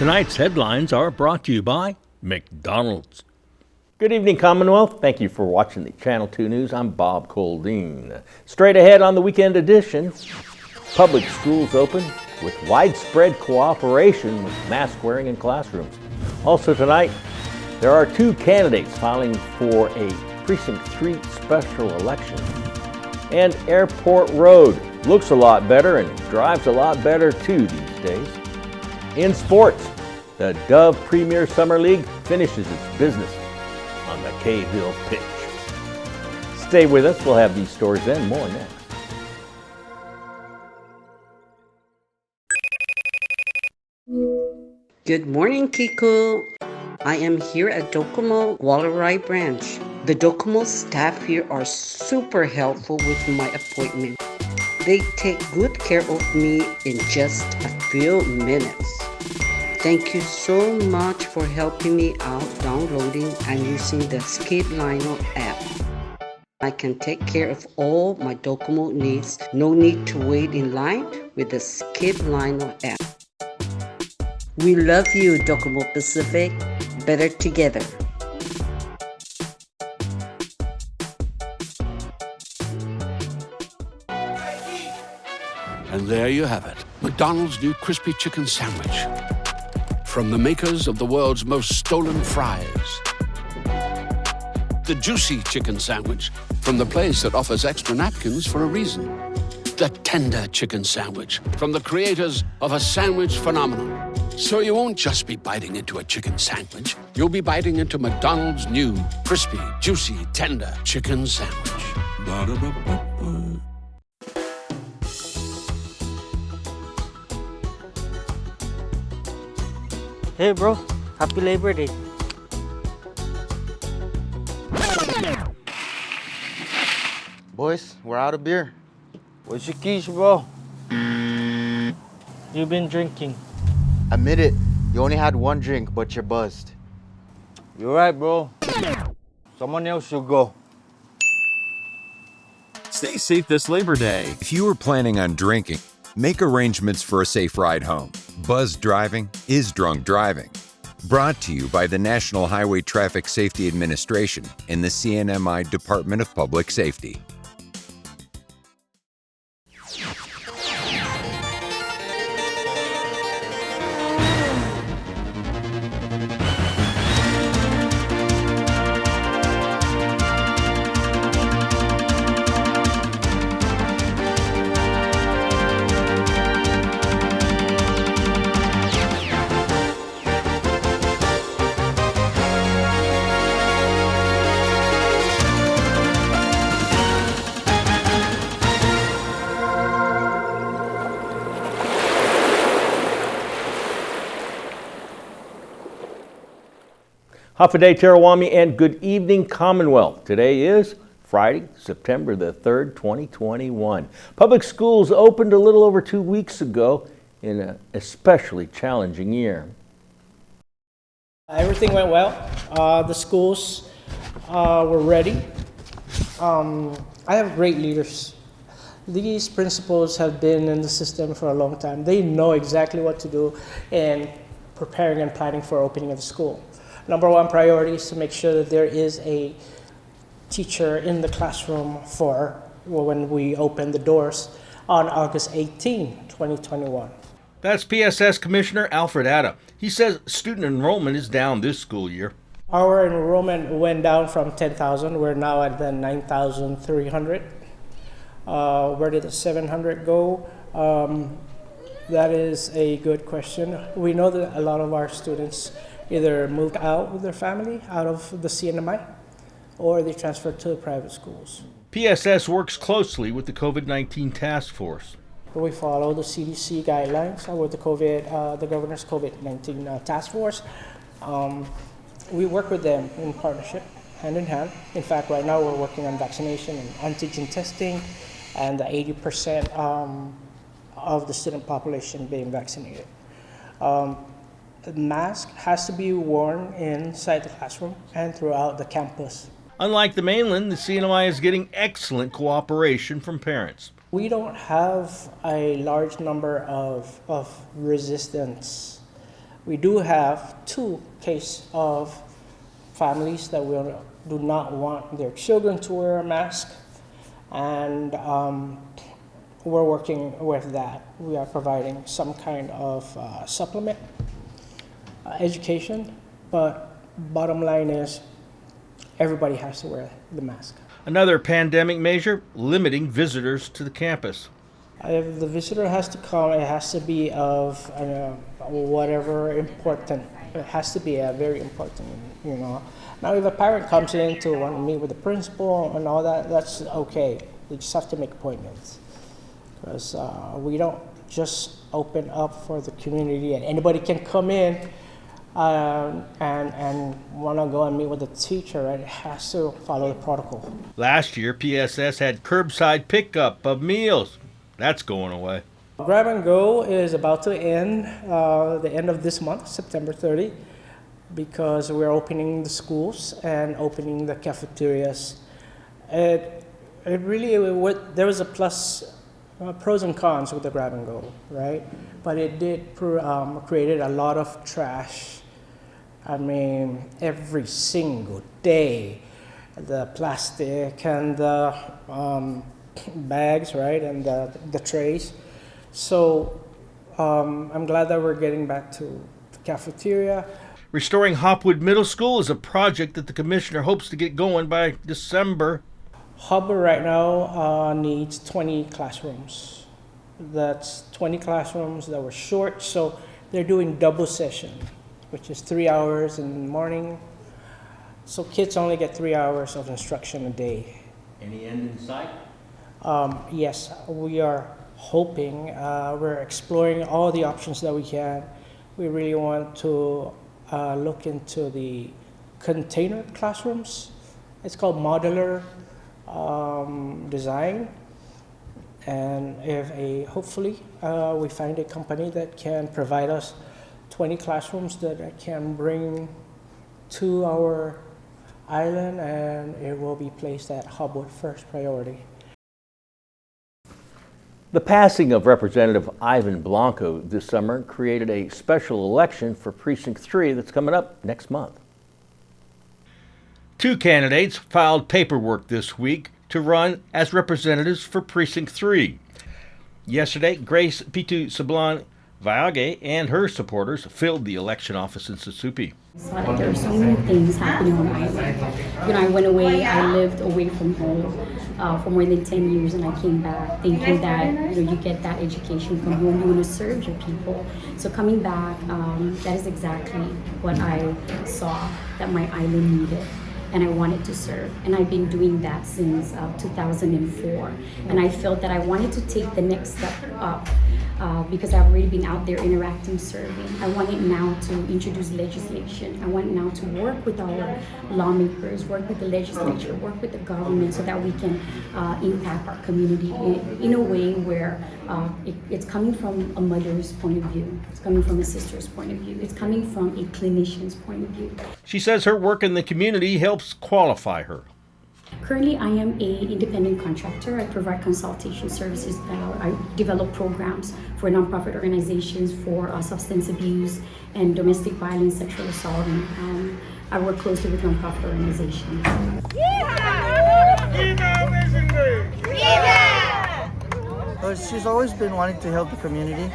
Tonight's headlines are brought to you by McDonald's. Good evening, Commonwealth. Thank you for watching the Channel 2 News. I'm Bob Coldine. Straight ahead on the weekend edition, public schools open with widespread cooperation with mask wearing in classrooms. Also tonight, there are 2 candidates filing for a Precinct 3 special election. And Airport Road looks a lot better and drives a lot better too these days. In sports, the Dove Premier Summer League finishes its business on the KVILLE pitch. Stay with us. We'll have these stories and more next. Good morning, Kiko. I am here at Docomo Wallarai branch. The Docomo staff here are super helpful with my appointment. They take good care of me in just a few minutes. Thank you so much for helping me out downloading and using the KVILLE app. I can take care of all my Docomo needs. No need to wait in line with the KVILLE app. We love you, Docomo Pacific. Better together. And there you have it, McDonald's new crispy chicken sandwich. From the makers of the world's most stolen fries. The juicy chicken sandwich from the place that offers extra napkins for a reason. The tender chicken sandwich from the creators of a sandwich phenomenon. So you won't just be biting into a chicken sandwich. You'll be biting into McDonald's new crispy, juicy, tender chicken sandwich. Ba-da-ba-ba-ba. Hey bro, happy Labor Day. Boys, we're out of beer. Where's your keys, bro? You've been drinking. Admit it, you only had 1 drink, but you're buzzed. You're right, bro. Someone else should go. Stay safe this Labor Day. If you are planning on drinking, make arrangements for a safe ride home. Buzzed driving is drunk driving. Brought to you by the National Highway Traffic Safety Administration and the CNMI Department of Public Safety. Hafaday Tarawami and good evening, Commonwealth. Today is Friday, September the 3rd, 2021. Public schools opened a little over 2 weeks ago in an especially challenging year. Everything went well. The schools were ready. I have great leaders. These principals have been in the system for a long time. They know exactly what to do in preparing and planning for opening of the school. Number 1 priority is to make sure that there is a teacher in the classroom for when we open the doors on August 18, 2021. That's PSS Commissioner Alfred Atta. He says student enrollment is down this school year. Our enrollment went down from 10,000. We're now at the 9,300. Where did the 700 go? That is a good question. We know that a lot of our students either moved out with their family out of the CNMI or they transferred to the private schools. PSS works closely with the COVID-19 task force. We follow the CDC guidelines with the governor's COVID-19 task force. We work with them in partnership, hand in hand. In fact, right now we're working on vaccination and antigen testing and the 80% of the student population being vaccinated. The mask has to be worn inside the classroom and throughout the campus. Unlike the mainland, the CNMI is getting excellent cooperation from parents. We don't have a large number of resistance We do have 2 cases of families that do not want their children to wear a mask, and we're working with that. We are providing some kind of supplement, education, but bottom line is everybody has to wear the mask. Another pandemic measure, limiting visitors to the campus. If the visitor has to come, it has to be of whatever important. It has to be very important, you know. Now, if a parent comes in to want to meet with the principal and all that, that's okay. They just have to make appointments, because we don't just open up for the community and anybody can come in and want to go and meet with the teacher. Right? It has to follow the protocol. Last year, PSS had curbside pickup of meals. That's going away. Grab and Go is about to end the end of this month, September 30, because we're opening the schools and opening the cafeterias. It really, there was a pros and cons with the Grab and Go, right? But it did created a lot of trash. I mean, every single day, the plastic and the bags, right, and the trays. So I'm glad that we're getting back to the cafeteria. Restoring Hopwood Middle School is a project that the commissioner hopes to get going by December. Hopwood right now needs 20 classrooms. That's 20 classrooms that were short, so they're doing double session, which is 3 hours in the morning. So kids only get 3 hours of instruction a day. Any end in sight? Yes, we are hoping. We're exploring all the options that we can. We really want to look into the container classrooms. It's called modular design. And if hopefully we find a company that can provide us 20 classrooms that can bring to our island, and it will be placed at Hopwood first priority. The passing of Representative Ivan Blanco this summer created a special election for Precinct 3 that's coming up next month. 2 candidates filed paperwork this week to run as representatives for Precinct 3. Yesterday, Grace Pitu Sablan Vaage and her supporters filled the election office in Susupi. There are so many things happening on my life. You know, I went away, I lived away from home for more than 10 years, and I came back thinking that, you get that education from home, you want to serve your people. So coming back, that is exactly what I saw that my island needed, and I wanted to serve. And I've been doing that since 2004. And I felt that I wanted to take the next step up. Because I've already been out there interacting, serving. I wanted now to introduce legislation. I want now to work with our lawmakers, work with the legislature, work with the government, so that we can impact our community in a way where it's coming from a mother's point of view. It's coming from a sister's point of view. It's coming from a clinician's point of view. She says her work in the community helps qualify her. Currently, I am an independent contractor. I provide consultation services. I develop programs for nonprofit organizations for substance abuse and domestic violence, sexual assault, and I work closely with nonprofit organizations. Well, she's always been wanting to help the community,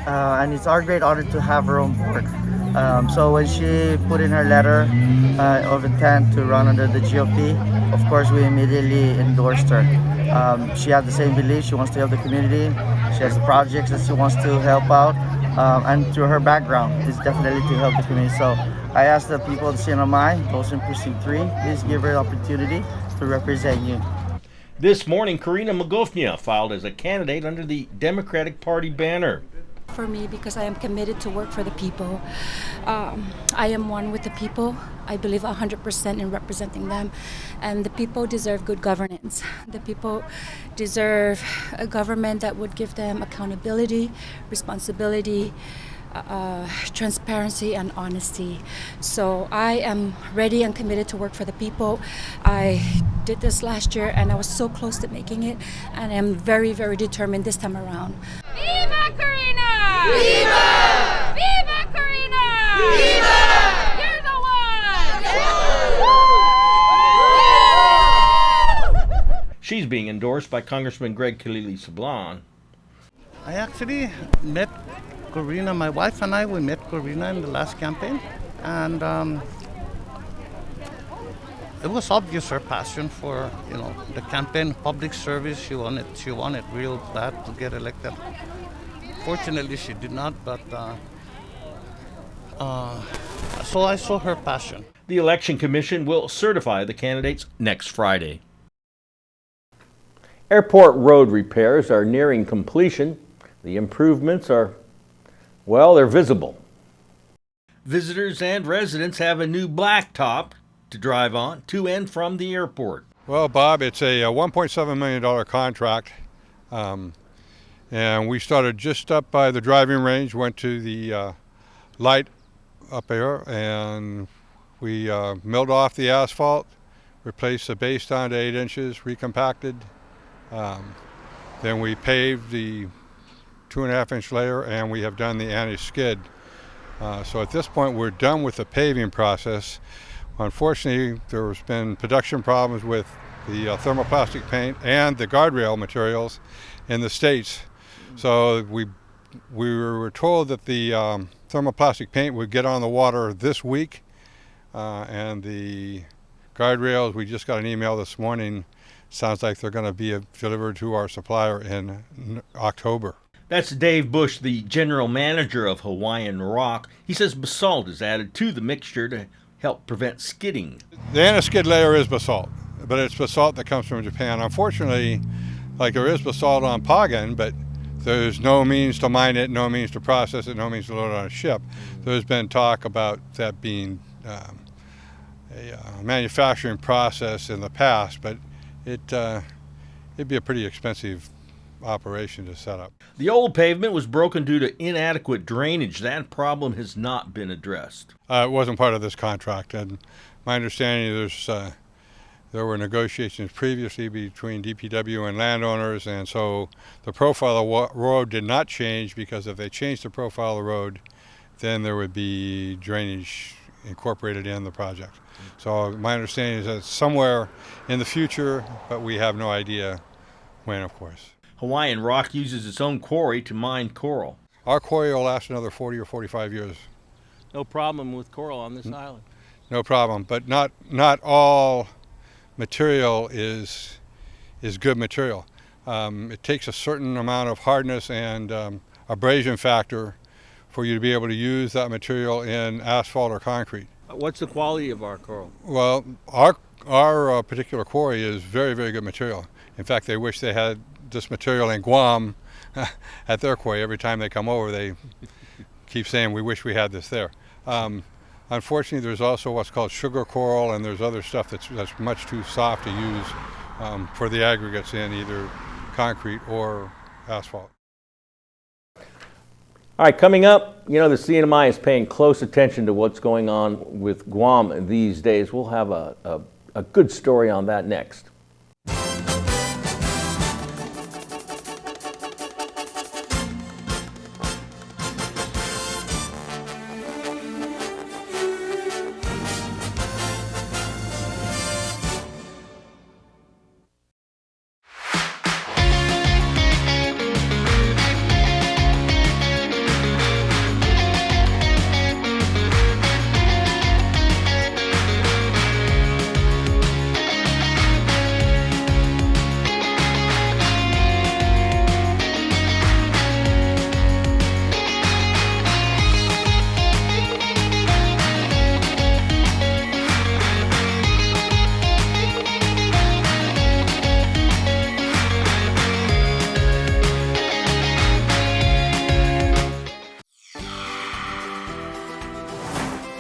and it's our great honor to have her on board. So when she put in her letter of intent to run under the GOP, of course we immediately endorsed her. She has the same belief. She wants to help the community. She has the projects that she wants to help out, and through her background, it's definitely to help the community. So I ask the people of the CNMI, those in Precinct 3, please give her an opportunity to represent you. This morning, Karina Magofnia filed as a candidate under the Democratic Party banner. For me, because I am committed to work for the people. I am one with the people. I believe 100% in representing them, and the people deserve good governance. The people deserve a government that would give them accountability, responsibility, transparency, and honesty. So I am ready and committed to work for the people. I did this last year and I was so close to making it, and I'm very, very determined this time around. Viva Karina! Viva! Viva Karina! She's being endorsed by Congressman Greg KVILLE. I actually met Corina, my wife and I, we met Corina in the last campaign, and it was obvious her passion for, the campaign, public service. She wanted real bad to get elected. Fortunately, she did not, but so I saw her passion. The Election Commission will certify the candidates next Friday. Airport road repairs are nearing completion. The improvements are, well, they're visible. Visitors and residents have a new blacktop to drive on to and from the airport. Well, Bob, it's a $1.7 million contract. And we started just up by the driving range, went to the light up there, and we milled off the asphalt, replaced the base down to 8 inches, recompacted. Then we paved the 2.5-inch layer, and we have done the anti-skid. So at this point, we're done with the paving process. Unfortunately, there's been production problems with the thermoplastic paint and the guardrail materials in the States. So we were told that the thermoplastic paint would get on the water this week, and the guardrails, we just got an email this morning, sounds like they're going to be delivered to our supplier in October. That's Dave Bush, the general manager of Hawaiian Rock. He says basalt is added to the mixture to help prevent skidding. The anti-skid layer is basalt, but it's basalt that comes from Japan. Unfortunately, like there is basalt on Pagan, but there's no means to mine it, no means to process it, no means to load it on a ship. There's been talk about that being a manufacturing process in the past, but it'd be a pretty expensive operation to set up. The old pavement was broken due to inadequate drainage. That problem has not been addressed. It wasn't part of this contract, and my understanding there were negotiations previously between DPW and landowners, and so the profile of the road did not change, because if they changed the profile of the road, then there would be drainage incorporated in the project. So my understanding is that it's somewhere in the future, but we have no idea when, of course. Hawaiian Rock uses its own quarry to mine coral. Our quarry will last another 40 or 45 years. No problem with coral on this island. No problem, but not all material is good material. It takes a certain amount of hardness and abrasion factor for you to be able to use that material in asphalt or concrete. What's the quality of our coral? Well, our particular quarry is very, very good material. In fact, they wish they had this material in Guam at their quarry. Every time they come over, they keep saying, we wish we had this there. Unfortunately, there's also what's called sugar coral, and there's other stuff that's much too soft to use for the aggregates in either concrete or asphalt. All right, coming up, the CNMI is paying close attention to what's going on with Guam these days. We'll have a good story on that next.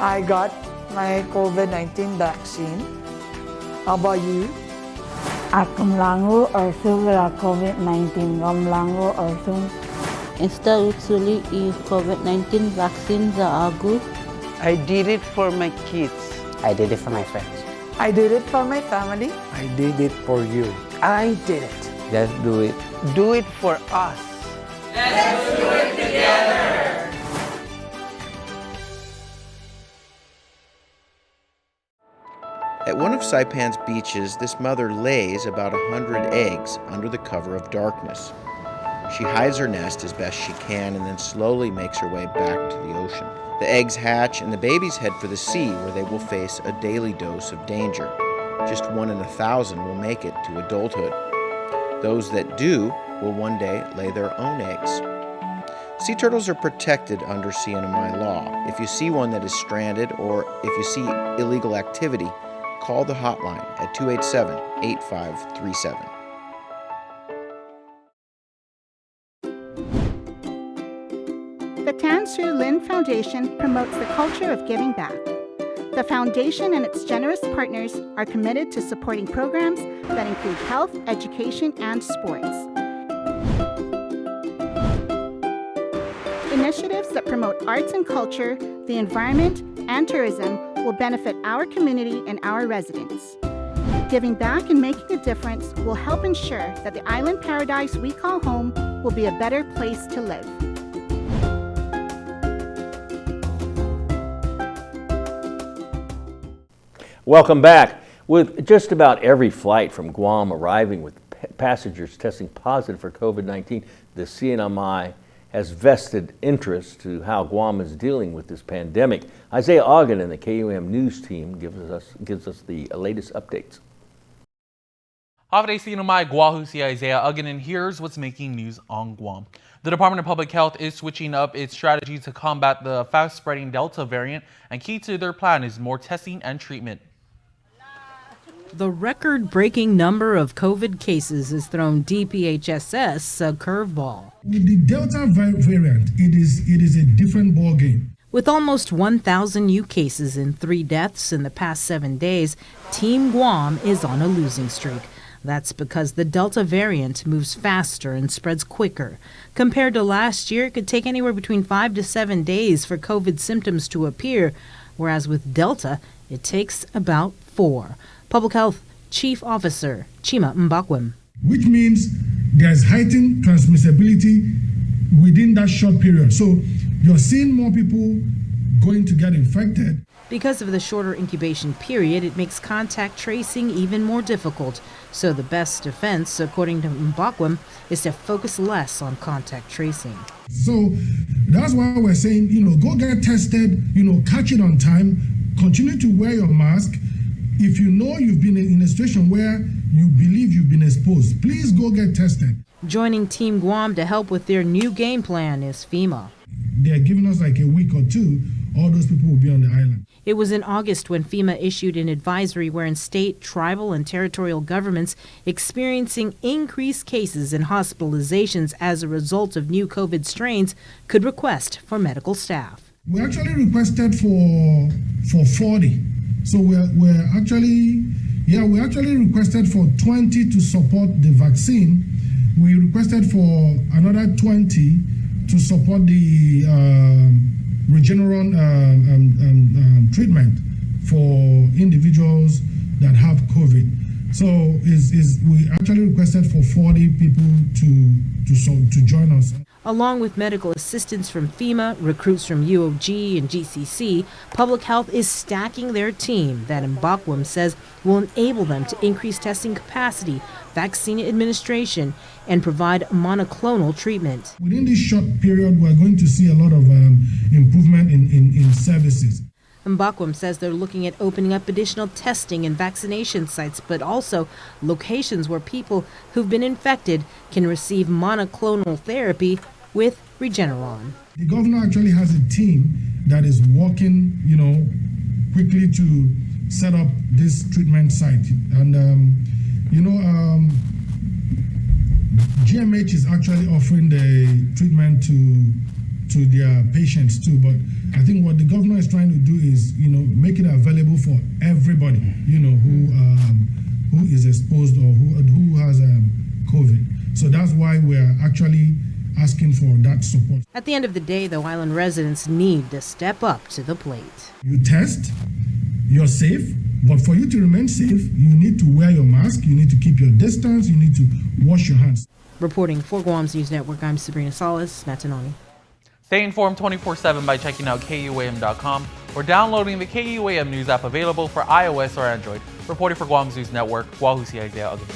I got my COVID-19 vaccine. How about you? Akong lango orsum la COVID-19 ngam lango orsum. Insta utsuli I COVID-19 vaccine za agu. I did it for my kids. I did it for my friends. I did it for my family. I did it for you. I did it. Let's do it. Do it for us. Let's do it together. At one of of Saipan's beaches, this mother lays about 100 eggs under the cover of darkness. She hides her nest as best she can and then slowly makes her way back to the ocean. The eggs hatch and the babies head for the sea, where they will face a daily dose of danger. Just 1 in 1,000 will make it to adulthood. Those that do will one day lay their own eggs. Sea turtles are protected under CNMI law. If you see one that is stranded or if you see illegal activity, call the hotline at 287-8537. The Tan Soo Lin Foundation promotes the culture of giving back. The foundation and its generous partners are committed to supporting programs that include health, education, and sports. Initiatives that promote arts and culture, the environment, and tourism will benefit our community and our residents. Giving back and making a difference will help ensure that the island paradise we call home will be a better place to live. Welcome back. With just about every flight from Guam arriving with passengers testing positive for COVID-19, the CNMI has vested interest to how Guam is dealing with this pandemic. Isaiah Ogden and the KUM News team gives us the latest updates. Hafide CNMI Guahu si Isaiah Ogden, and here's what's making news on Guam. The Department of Public Health is switching up its strategy to combat the fast-spreading Delta variant, and key to their plan is more testing and treatment. The record-breaking number of COVID cases has thrown THSESE a curveball. With the Delta variant, it is a different ballgame. With almost 1,000 new cases and 3 deaths in the past 7 days, Team Guam is on a losing streak. That's because the Delta variant moves faster and spreads quicker. Compared to last year, it could take anywhere between 5 to 7 days for COVID symptoms to appear, whereas with Delta, it takes about 4. Public Health Chief Officer Chima Mbakwem. Which means there's heightened transmissibility within that short period. So you're seeing more people going to get infected. Because of the shorter incubation period, it makes contact tracing even more difficult. So the best defense, according to Mbakwem, is to focus less on contact tracing. So that's why we're saying, go get tested, catch it on time, continue to wear your mask. If you know you've been in a situation where you believe you've been exposed, please go get tested. Joining Team Guam to help with their new game plan is FEMA. They're giving us like a week or two, all those people will be on the island. It was in August when FEMA issued an advisory wherein state, tribal, and territorial governments experiencing increased cases and hospitalizations as a result of new COVID strains could request for medical staff. We actually requested for 40. So we actually requested for 20 to support the vaccine. We requested for another 20 to support the Regeneron treatment for individuals that have COVID. So we actually requested for 40 people to join us. Along with medical assistance from FEMA, recruits from UOG and GCC, Public Health is stacking their team that Mbakwem says will enable them to increase testing capacity, vaccine administration, and provide monoclonal treatment. Within this short period, we're going to see a lot of improvement in services. Mbakwem says they're looking at opening up additional testing and vaccination sites, but also locations where people who've been infected can receive monoclonal therapy with Regeneron. The governor actually has a team that is working, quickly to set up this treatment site. And, GMH is actually offering the treatment to their patients too, but I think what the governor is trying to do is, make it available for everybody, who is exposed or who has COVID. So that's why we're actually asking for that support. At the end of the day, though, island residents need to step up to the plate. You test, you're safe, but for you to remain safe, you need to wear your mask, you need to keep your distance, you need to wash your hands. Reporting for Guam's News Network, I'm Sabrina Salas, Matanoni. Stay informed 24/7 by checking out KUAM.com or downloading the KUAM News app available for iOS or Android. Reporting for Guam's News Network, Wahusi Isaiah Ugin.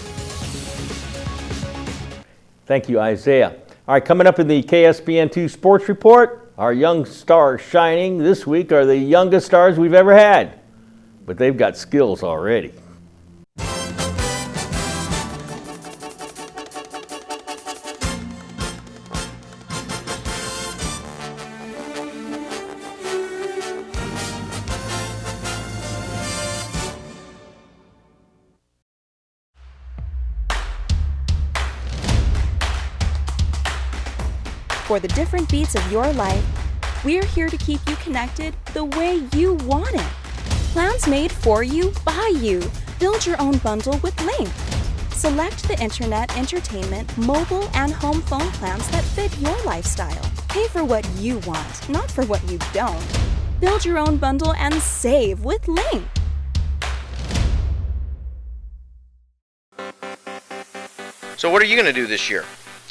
Thank you, Isaiah. All right, coming up in the KSPN2 Sports Report, our young stars shining this week are the youngest stars we've ever had, but they've got skills already. For the different beats of your life, we're here to keep you connected the way you want it. Plans made for you, by you. Build your own bundle with Link. Select the internet, entertainment, mobile, and home phone plans that fit your lifestyle. Pay for what you want, not for what you don't. Build your own bundle and save with Link. So what are you going to do this year?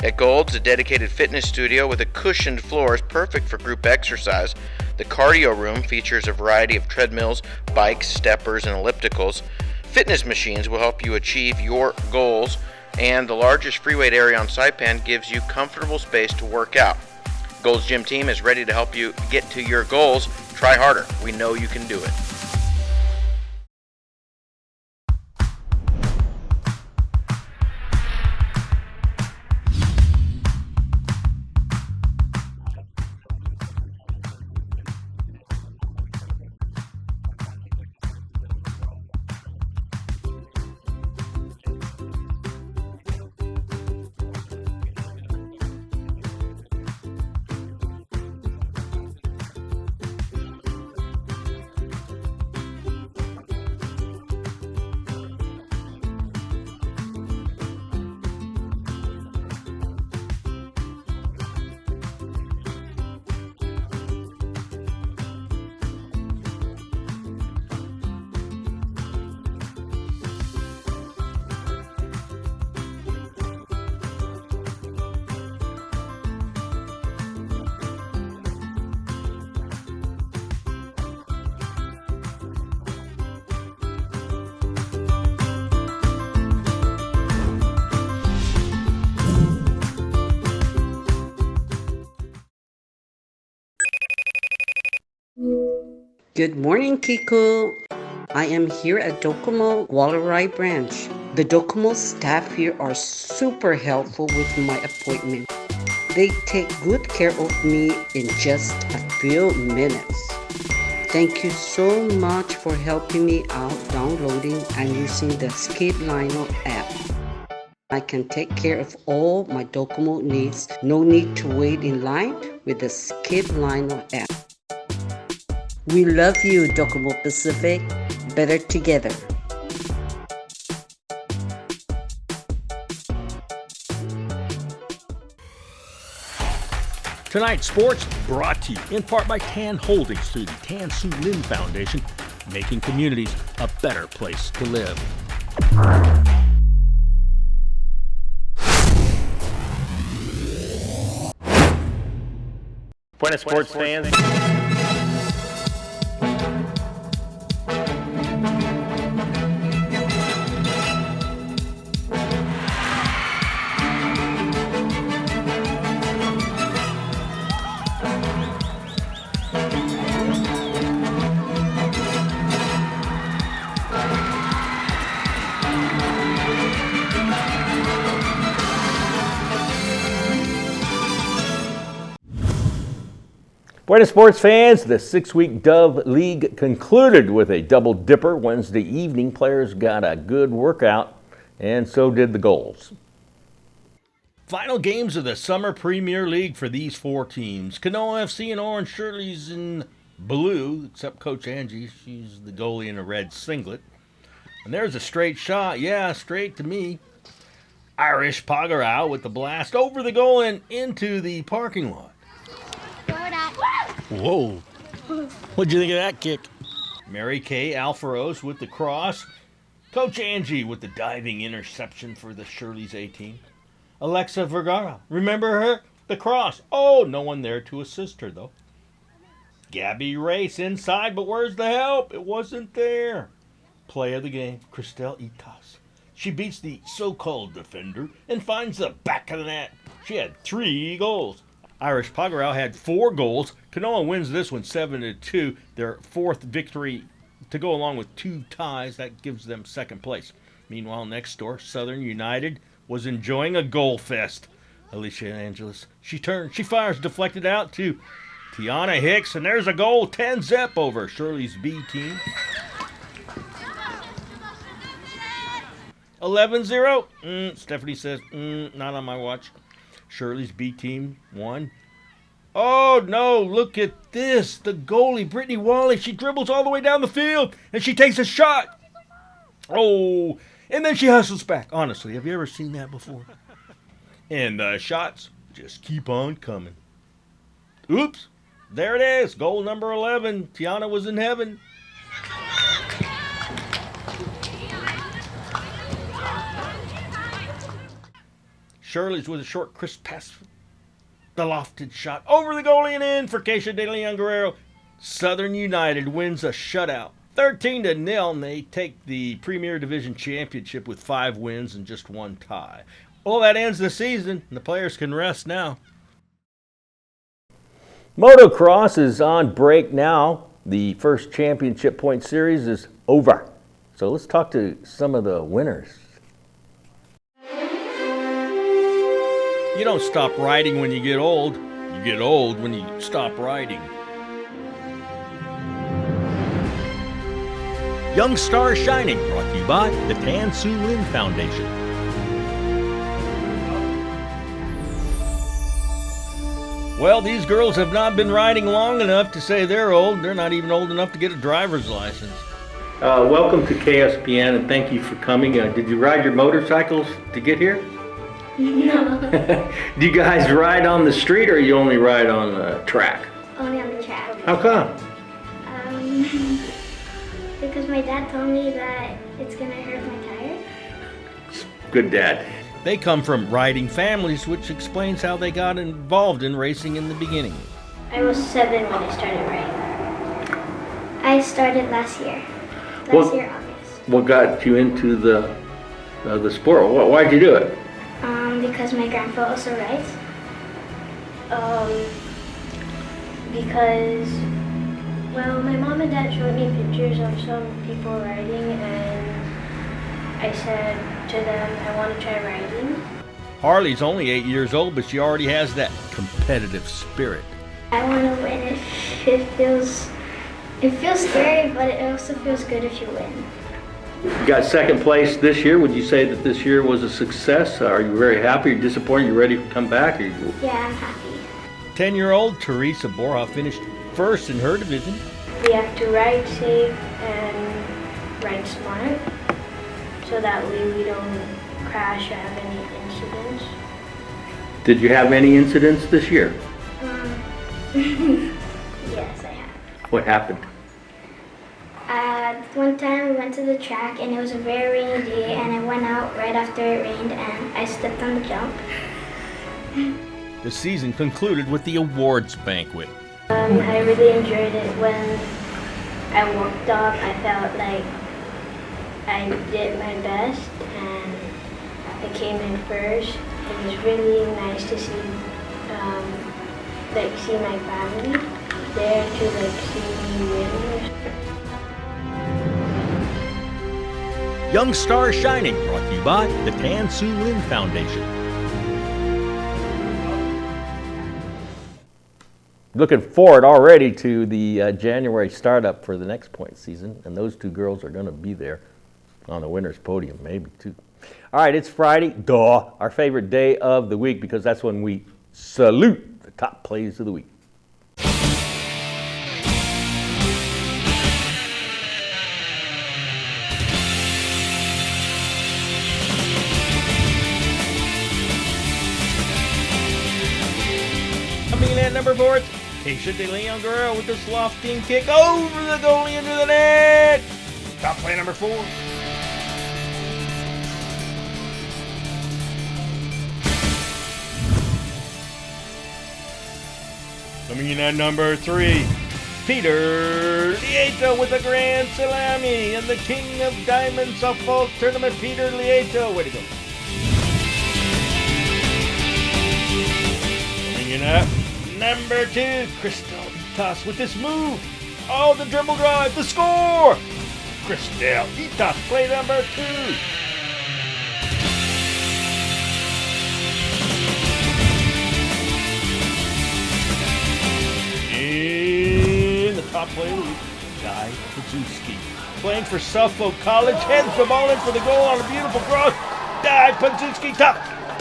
At Gold's, a dedicated fitness studio with a cushioned floor is perfect for group exercise. The cardio room features a variety of treadmills, bikes, steppers, and ellipticals. Fitness machines will help you achieve your goals, and the largest free weight area on Saipan gives you comfortable space to work out. Gold's gym team is ready to help you get to your goals. Try harder. We know you can do it. Good morning, Kiko. I am here at Docomo Wallarai branch. The Docomo staff here are super helpful with my appointment. They take good care of me in just a few minutes. Thank you so much for helping me out downloading and using the Skip Lino app. I can take care of all my Docomo needs. No need to wait in line with the Skip Lino app. We love you, Docomo Pacific. Better together. Tonight's sports brought to you in part by Tan Holdings through the Tan Su Lin Foundation, making communities a better place to live. Buenas sports fans. Buenas sports fans, the 6-week Dove League concluded with a double dipper Wednesday evening. Players got a good workout, and so did the goals. Final games of the Summer Premier League for these four teams. Canoa FC and Orange Shirley's in blue, except Coach Angie. She's the goalie in a red singlet. And there's a straight shot. Yeah, straight to me. Irish Pagarao with the blast over the goal and into the parking lot. Whoa. What'd you think of that kick? Mary Kay Alfaros with the cross. Coach Angie with the diving interception for the Shirley's A team. Alexa Vergara. Remember her? The cross. Oh, no one there to assist her, though. Gabby Race inside, but where's the help? It wasn't there. Play of the game, Cristel Itas. She beats the so-called defender and finds the back of the net. She had 3 goals. Irish Pagarel had 4 goals. Canoa wins this one 7-2. Their 4th victory to go along with 2 ties. That gives them 2nd place. Meanwhile, next door, Southern United was enjoying a goal fest. Alicia Angeles, she turns, she fires, deflected out to Tiana Hicks, and there's a goal, 10-0 over Shirley's B team. 11-0. Stephanie says, not on my watch. Shirley's B team won. Oh, no, look at this. The goalie, Brittany Wally, she dribbles all the way down the field, and she takes a shot. Oh, and then she hustles back. Honestly, have you ever seen that before? And the shots just keep on coming. Oops, there it is. Goal number 11. Tiana was in heaven. Shirley's with a short, crisp pass. The lofted shot over the goalie and in for Keisha De Leon Guerrero. Southern United wins a shutout. 13-0, and they take the Premier Division Championship with 5 wins and just 1 tie. Well, that ends the season, and the players can rest now. Motocross is on break now. The first championship point series is over. So let's talk to some of the winners. You don't stop riding when you get old. You get old when you stop riding. Young Star Shining, brought to you by the Tan Su Lin Foundation. Well, these girls have not been riding long enough to say they're old. They're not even old enough to get a driver's license. Welcome to KSPN, and thank you for coming. Did you ride your motorcycles to get here? No. Do you guys ride on the street, or you only ride on the track? Only on the track. How come? Because my dad told me that it's gonna hurt my tire. Good dad. They come from riding families, which explains how they got involved in racing in the beginning. I was 7 when I started riding. I started last year. Last year, August. What got you into the sport? Why'd you do it? Because my grandpa also rides. Because, well, my mom and dad showed me pictures of some people riding, and I said to them, I want to try riding. Harley's only 8 years old, but she already has that competitive spirit. I want to win. It feels scary, but it also feels good if you win. You got 2nd place this year. Would you say that this year was a success? Are you very happy? Are you disappointed? Are you ready to come back? Yeah, I'm happy. 10-year-old Teresa Borja finished 1st in her division. We have to ride safe and ride smart, so that way we don't crash or have any incidents. Did you have any incidents this year? Yes, I have. What happened? One time we went to the track and it was a very rainy day, and I went out right after it rained and I stepped on the jump. The season concluded with the awards banquet. I really enjoyed it. When I walked up, I felt like I did my best and I came in 1st. It was really nice to see my family there to see me win. Young Star Shining, brought to you by the Tan Su Lin Foundation. Looking forward already to the January startup for the next point season, and those 2 girls are going to be there on the winner's podium, maybe 2. All right, it's Friday, our favorite day of the week, because that's when we salute the top plays of the week. Coming in at number 4, Keisha De Leon Guerrero with this lofting kick over the goalie into the net. Top play number 4. Coming in at number 3, Peter Lieto with the Grand Salami and the King of Diamond Suffolk Tournament, Peter Lieto. Way to go. Bringing up number 2, Crystal Itas with this move. Oh, the dribble drive, the score. Crystal Itas, play number 2. In the top player of the week, Guy Pajewski. Playing for Suffolk College, heads the ball in for the goal on a beautiful cross. Guy Pajewski, top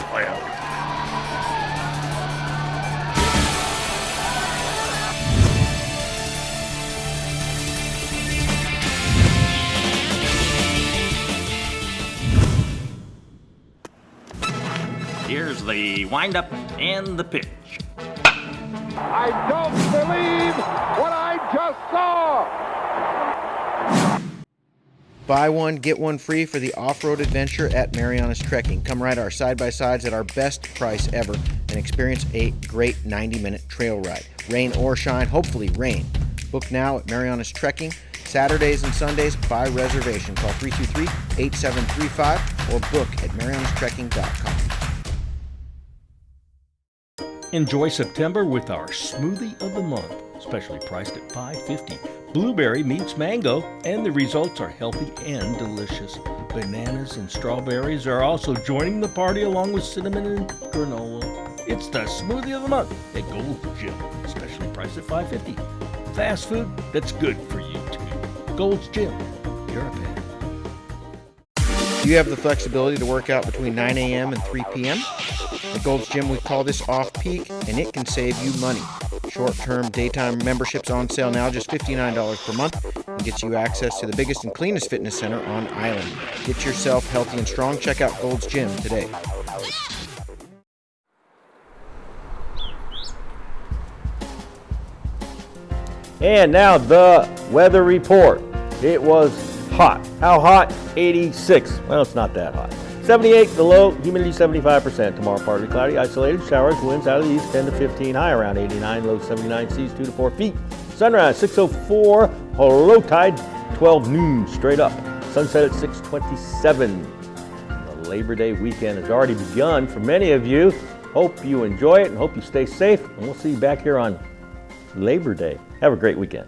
player. Here's the windup and the pitch. I don't believe what I just saw. Buy one, get one free for the off-road adventure at Marianas Trekking. Come ride our side-by-sides at our best price ever and experience a great 90-minute trail ride. Rain or shine, hopefully rain. Book now at Marianas Trekking. Saturdays and Sundays by reservation. Call 323-8735 or book at marianastrekking.com. Enjoy September with our Smoothie of the Month, specially priced at $5.50. Blueberry meets mango, and the results are healthy and delicious. Bananas and strawberries are also joining the party along with cinnamon and granola. It's the Smoothie of the Month at Gold's Gym, specially priced at $5.50. Fast food that's good for you too. Gold's Gym, you're a fan. Do you have the flexibility to work out between 9 a.m. and 3 p.m.? At Gold's Gym, we call this off-peak, and it can save you money. Short-term daytime memberships on sale now, just $59 per month, and gets you access to the biggest and cleanest fitness center on island. Get yourself healthy and strong. Check out Gold's Gym today. And now the weather report. It was hot. How hot? 86. Well, it's not that hot. 78 the low, humidity 75%. Tomorrow partly cloudy, isolated showers, winds out of the east 10 to 15, high around 89, low 79, seas 2 to 4 feet. Sunrise 6:04, low tide 12 noon, straight up. Sunset at 6:27. The Labor Day weekend has already begun for many of you. Hope you enjoy it and hope you stay safe. And we'll see you back here on Labor Day. Have a great weekend.